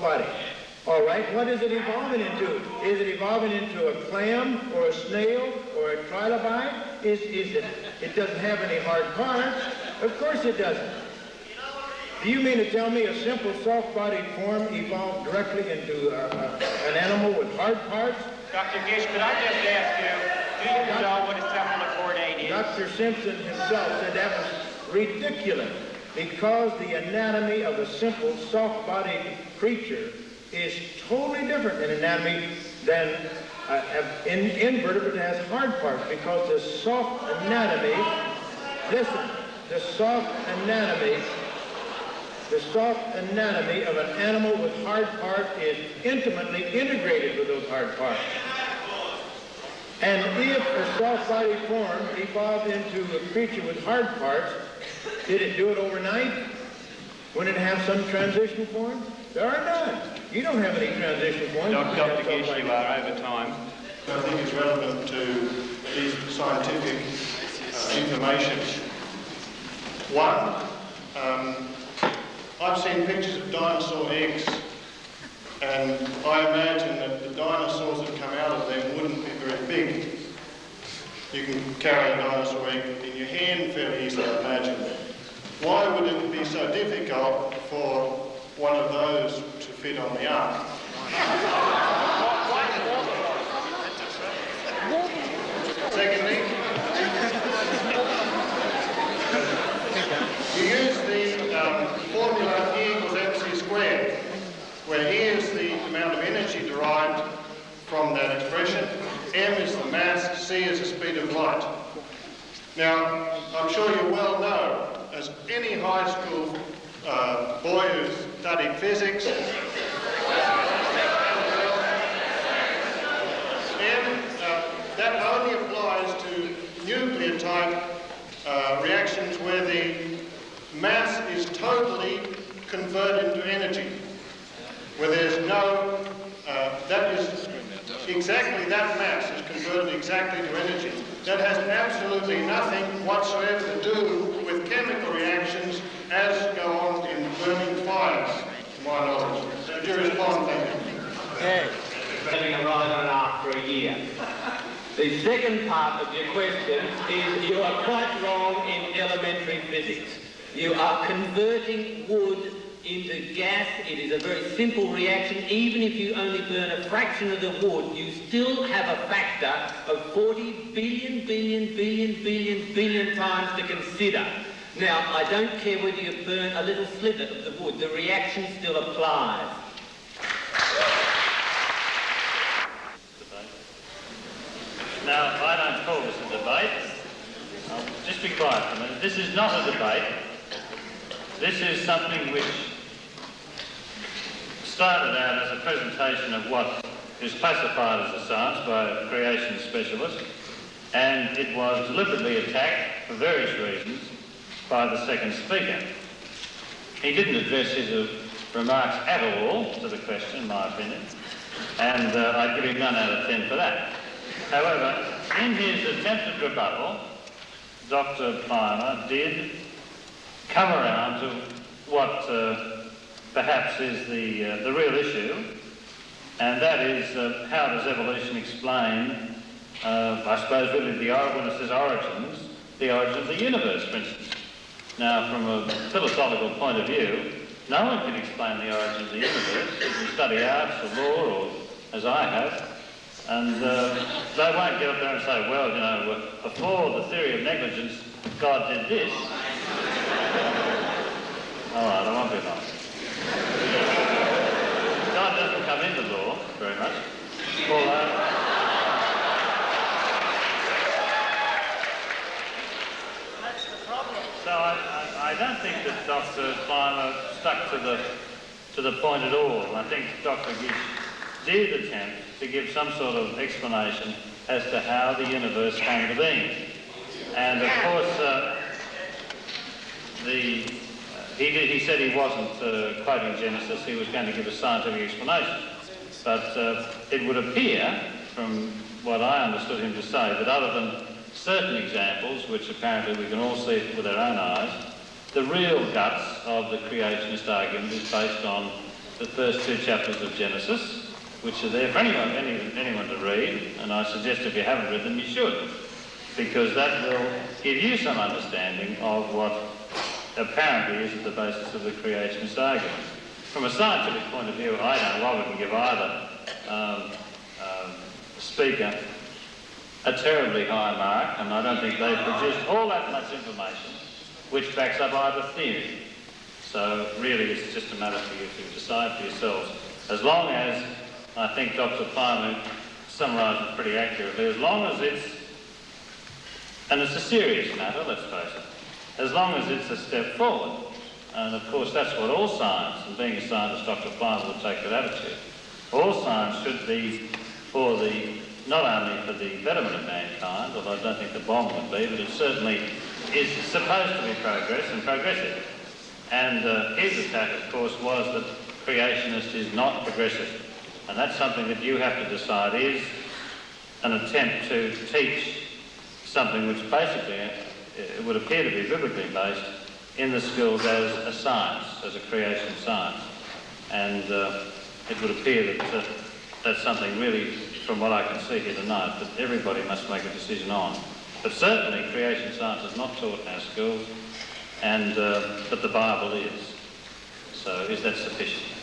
body. All right, what is it evolving into? Is it evolving into a clam or a snail or a trilobite? It doesn't have any hard parts. Of course it doesn't. Do you mean to tell me a simple soft-bodied form evolved directly into an animal with hard parts? Dr. Gish, could I just ask you, do you know what a cephalopordate is? Dr. Simpson himself said that was ridiculous because the anatomy of a simple soft-bodied creature is totally different in anatomy than an invertebrate that has hard parts, because the soft anatomy, listen, the soft anatomy of an animal with hard parts is intimately integrated with those hard parts. And if a soft-bodied form evolved into a creature with hard parts, did it do it overnight? Wouldn't it have some transition form? There are none. You don't have any transition forms. Dr. Gish, you are over time. I think it's relevant to these scientific information. One, I've seen pictures of dinosaur eggs, and I imagine that the dinosaurs that come out of them wouldn't be very big. You can carry a dinosaur egg in your hand fairly easily, I imagine. Why would it be so difficult for one of those to fit on the ark? Secondly, you use the formula E equals mc squared, where E is the amount of energy derived from that expression, m is the mass, c is the speed of light. Now, I'm sure you well know, as any high school boy who's studied physics, that only applies to nuclear type reactions where the mass is totally converted into energy, where there's no, that is exactly, that mass is converted exactly to energy. That has absolutely nothing whatsoever to do with chemical reactions as go on in burning fires, to my knowledge. Would you respond, thank you? Okay. Having a ride on an ark for a year. The second part of your question is you are quite wrong in elementary physics. You are converting wood into gas. It is a very simple reaction. Even if you only burn a fraction of the wood, you still have a factor of 40 billion times to consider. Now, I don't care whether you burn a little sliver of the wood, the reaction still applies. Now, I don't call this a debate. Just be quiet for a minute. This is not a debate. This is something which started out as a presentation of what is classified as a science by a creationist specialist, and it was deliberately attacked for various reasons by the second speaker. He didn't address his remarks at all to the question, in my opinion, and I'd give him none out of 10 for that. However, in his attempted rebuttal, Dr. Plimer did come around to what perhaps is the real issue, and that is how does evolution explain, I suppose really when it says origins, the origin of the universe, for instance. Now, from a philosophical point of view, no one can explain the origin of the universe if you study arts or law, or as I have, and they won't get up there and say, well, you know, before the theory of negligence, God did this. All right, I won't be long. God doesn't come into law very much. That's the problem. So I don't think that Dr. Plimer stuck to the point at all. I think Dr. Gish did attempt to give some sort of explanation as to how the universe came to being. And of course, he said he wasn't quoting Genesis, he was going to give a scientific explanation. But it would appear, from what I understood him to say, that other than certain examples, which apparently we can all see with our own eyes, the real guts of the creationist argument is based on the first 2 chapters of Genesis, which are there for anyone to read, and I suggest if you haven't read them, you should, because that will give you some understanding of what apparently is at the basis of the creationist argument. From a scientific point of view, I don't know why we can give either speaker a terribly high mark, and I don't think they've produced all that much information which backs up either theory. So really it's just a matter for you to decide for yourselves. As long as, I think Dr. Plimer summarised it pretty accurately, as long as it's, and it's a serious matter, let's face it, as long as it's a step forward. And of course that's what all science, and being a scientist, Dr. Plimer would take that attitude. All science should be for the, not only for the betterment of mankind, although I don't think the bomb would be, but it certainly is supposed to be progress and progressive. And his attack, of course, was that creationist is not progressive. And that's something that you have to decide is an attempt to teach something which basically it would appear to be biblically based in the schools as a science, as a creation science. And it would appear that that's something really, from what I can see here tonight, that everybody must make a decision on. But certainly creation science is not taught in our schools, and but the Bible is. So is that sufficient?